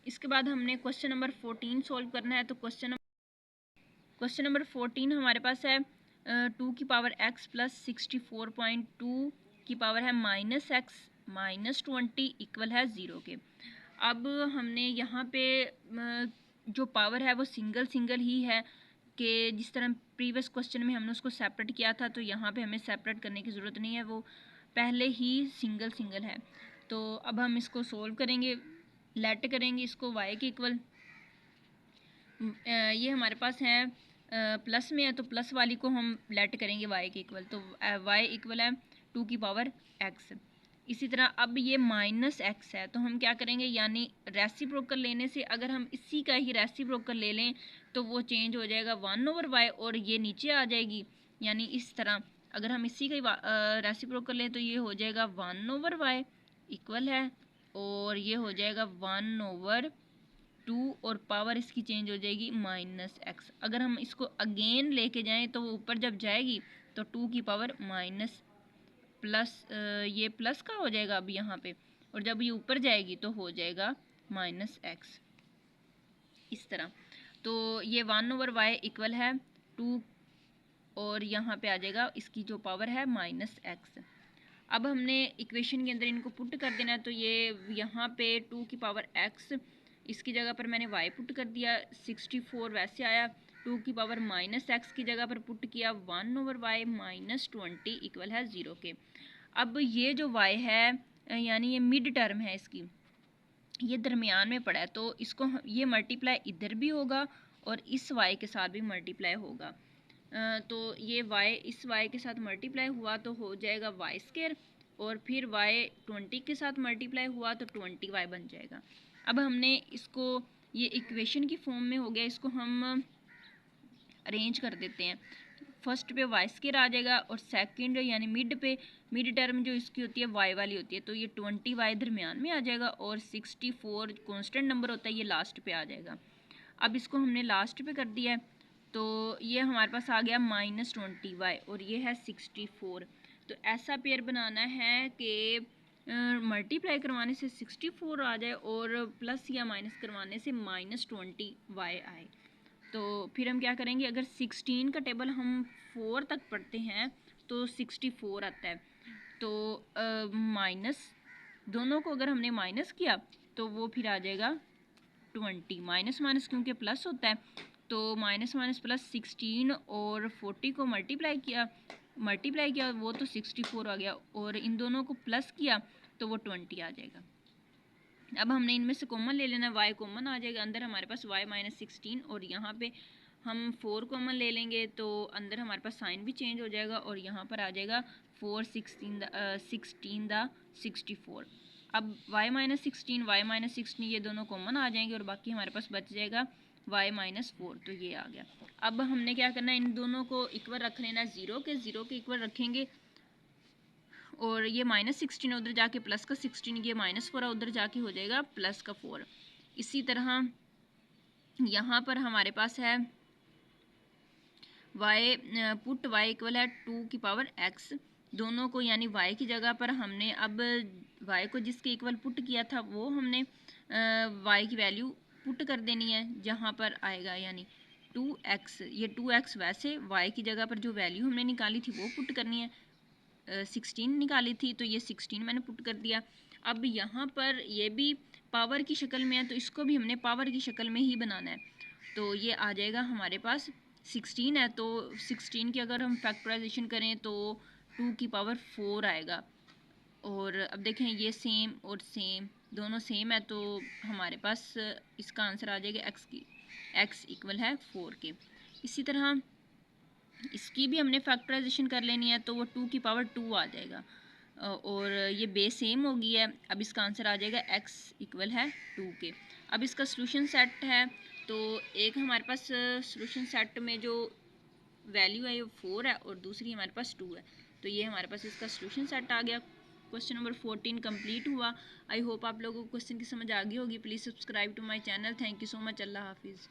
इसके बाद हमने क्वेश्चन नंबर 14 सॉल्व करना है। तो क्वेश्चन नंबर 14 हमारे पास है 2 की पावर x प्लस 64.2 की पावर है माइनस एक्स माइनस 20 इक्वल है 0 के। अब हमने यहाँ पे जो पावर है वो सिंगल सिंगल ही है कि जिस तरह प्रीवियस क्वेश्चन में हमने उसको सेपरेट किया था, तो यहाँ पे हमें सेपरेट करने की ज़रूरत नहीं है, वो पहले ही सिंगल सिंगल है। तो अब हम इसको सोल्व करेंगे, लेट करेंगे इसको y के इक्वल। ये हमारे पास है प्लस में है, तो प्लस वाली को हम लेट करेंगे y के इक्वल। तो y इक्वल है 2 की पावर x। इसी तरह अब ये माइनस x है, तो हम क्या करेंगे, यानी रेसिप्रोकल लेने से अगर हम इसी का ही रेसिप्रोकल ले लें तो वो चेंज हो जाएगा 1/y और ये नीचे आ जाएगी। यानी इस तरह अगर हम इसी का ही रेसिप्रोकल लें तो ये हो जाएगा 1/y इक्वल है, और ये हो जाएगा 1/2 और पावर इसकी चेंज हो जाएगी माइनस एक्स। अगर हम इसको अगेन लेके जाएं तो वो ऊपर जब जाएगी तो 2 की पावर माइनस प्लस ये प्लस का हो जाएगा अब यहाँ पे, और जब ये ऊपर जाएगी तो हो जाएगा माइनस एक्स इस तरह। तो ये 1/y इक्वल है 2 और यहाँ पे आ जाएगा इसकी जो पावर है माइनस एक्स। अब हमने इक्वेशन के अंदर इनको पुट कर देना है। तो ये यहाँ पे 2 की पावर x, इसकी जगह पर मैंने y पुट कर दिया, 64 वैसे आया। 2 की पावर माइनस एक्स की जगह पर पुट किया 1/y माइनस 20 इक्वल है 0 के। अब ये जो y है यानी ये मिड टर्म है, इसकी ये दरमियान में पड़ा है, तो इसको ये मल्टीप्लाई इधर भी होगा और इस y के साथ भी मल्टीप्लाई होगा। तो ये y इस y के साथ मल्टीप्लाई हुआ तो हो जाएगा y², और फिर y 20 के साथ मल्टीप्लाई हुआ तो 20y बन जाएगा। अब हमने इसको ये इक्वेशन की फॉर्म में हो गया, इसको हम अरेंज कर देते हैं। फर्स्ट पे y² आ जाएगा और सेकंड यानी मिड टर्म जो इसकी होती है y वाली होती है, तो ये 20y दरमियान में आ जाएगा और 64 कांस्टेंट नंबर होता है, ये लास्ट पे आ जाएगा। अब इसको हमने लास्ट पे कर दिया है, तो ये हमारे पास आ गया -20y और ये है 64। तो ऐसा पेयर बनाना है कि मल्टीप्लाई करवाने से 64 आ जाए और प्लस या माइनस करवाने से -20y आए। तो फिर हम क्या करेंगे, अगर 16 का टेबल हम 4 तक पढ़ते हैं तो 64 आता है। तो माइनस दोनों को अगर हमने माइनस किया तो वो फिर आ जाएगा 20। माइनस माइनस क्योंकि प्लस होता है, तो माइनस माइनस प्लस 16 और 40 को मल्टीप्लाई किया वो तो 64 आ गया, और इन दोनों को प्लस किया तो वो 20 आ जाएगा। अब हमने इनमें से कॉमन ले लेना, y कॉमन आ जाएगा, अंदर हमारे पास y माइनस 16 और यहाँ पे हम 4 कॉमन ले लेंगे तो अंदर हमारे पास साइन भी चेंज हो जाएगा और यहाँ पर आ जाएगा 4 16 दा 64। अब y माइनस 16 ये दोनों कॉमन आ जाएंगे और बाकी हमारे पास बच जाएगा y माइनस 4, तो ये आ गया। अब हमने क्या करना है, इन दोनों को इक्वल रख लेना, 0 के इक्वल रखेंगे, और ये -16 उधर जाके प्लस का 16, ये -4 उधर जाके हो जाएगा प्लस का 4। इसी तरह यहाँ पर हमारे पास है पुट y इक्वल है 2 की पावर x। दोनों को यानी y की जगह पर हमने अब y को जिसके इक्वल पुट किया था वो हमने y की वैल्यू पुट कर देनी है जहाँ पर आएगा, यानी 2x। ये 2x वैसे y की जगह पर जो वैल्यू हमने निकाली थी वो पुट करनी है, 16 निकाली थी तो ये 16 मैंने पुट कर दिया। अब यहाँ पर ये भी पावर की शक्ल में है तो इसको भी हमने पावर की शक्ल में ही बनाना है। तो ये आ जाएगा हमारे पास 16 है, तो 16 की अगर हम फैक्टराइजेशन करें तो 2 की पावर 4 आएगा। और अब देखें ये सेम और सेम दोनों सेम है, तो हमारे पास इसका आंसर आ जाएगा x इक्वल है 4 के। इसी तरह इसकी भी हमने फैक्टराइजेशन कर लेनी है तो वो 2 की पावर 2 आ जाएगा और ये बेस सेम हो गई है। अब इसका आंसर आ जाएगा x इक्वल है 2 के। अब इसका सॉल्यूशन सेट है, तो एक हमारे पास सॉल्यूशन सेट में जो वैल्यू है वो 4 है और दूसरी हमारे पास 2 है, तो ये हमारे पास इसका सॉल्यूशन सेट आ गया। क्वेश्चन नंबर 14 कंप्लीट हुआ। आई होप आप लोगों को क्वेश्चन की समझ आ गई होगी। Please subscribe to my channel. Thank you so much. अल्लाह हाफिज़।